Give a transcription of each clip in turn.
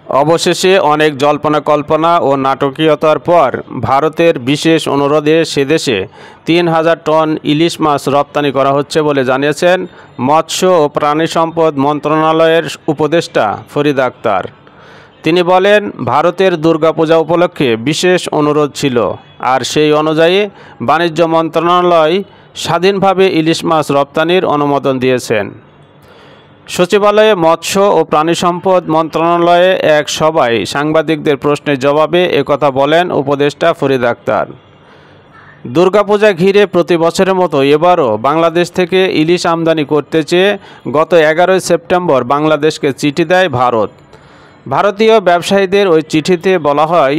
অবশেষে অনেক জল্পনা কল্পনা ও নাটকীয়তার পর ভারতের বিশেষ অনুরোধে সেদেশে ৩,০০০ টন ইলিশ মাছ রপ্তানি করা হচ্ছে বলে জানিয়েছেন মৎস্য ও প্রাণী সম্পদ মন্ত্রণালয়ের উপদেষ্টা ফরিদ আক্তার। তিনি বলেন, ভারতের দুর্গাপূজা উপলক্ষে বিশেষ অনুরোধ ছিল, আর সেই অনুযায়ী বাণিজ্য মন্ত্রণালয় স্বাধীনভাবে ইলিশ মাছ রপ্তানির অনুমোদন দিয়েছেন। সচিবালয়ে মৎস্য ও প্রাণী সম্পদ মন্ত্রণালয়ে এক সভায় সাংবাদিকদের প্রশ্নের জবাবে একথা বলেন উপদেষ্টা ফরিদ আক্তার। দুর্গাপূজা ঘিরে প্রতি বছরের মতো এবারও বাংলাদেশ থেকে ইলিশ আমদানি করতে চেয়ে গত 11 সেপ্টেম্বর বাংলাদেশকে চিঠি দেয় ভারত। ভারতীয় ব্যবসায়ীদের ওই চিঠিতে বলা হয়,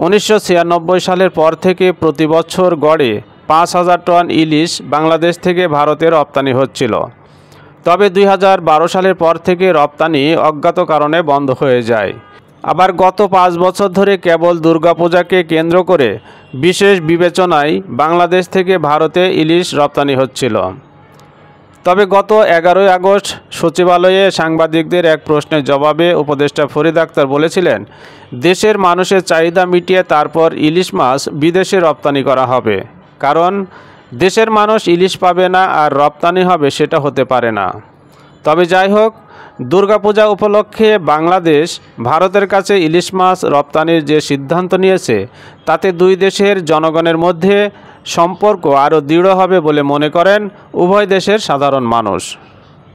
1996 সালের পর থেকে প্রতি বছর গড়ে 5,000 টন ইলিশ বাংলাদেশ থেকে ভারতে রপ্তানি হচ্ছিল। তবে 2012 সালের পর থেকে রপ্তানি অজ্ঞাত কারণে বন্ধ হয়ে যায়। আবার গত 5 বছর ধরে কেবল দুর্গাপূজাকে কেন্দ্র করে বিশেষ বিবেচনায় বাংলাদেশ থেকে ভারতে ইলিশ রপ্তানি হচ্ছিল। তবে গত 11 আগস্ট সচিবালয়ে সাংবাদিকদের এক প্রশ্নের জবাবে উপদেষ্টা ফরিদ আক্তার বলেছিলেন, দেশের মানুষের চাহিদা মিটিয়ে তারপর ইলিশ মাছ বিদেশে রপ্তানি করা হবে। কারণ দেশের মানুষ ইলিশ পাবে না আর রপ্তানি হবে সেটা হতে পারে না। তবে যাই হোক, দুর্গাপূজা উপলক্ষে বাংলাদেশ ভারতের কাছে ইলিশ মাছ রপ্তানির যে সিদ্ধান্ত নিয়েছে, তাতে দুই দেশের জনগণের মধ্যে সম্পর্ক আরও দৃঢ় হবে বলে মনে করেন উভয় দেশের সাধারণ মানুষ।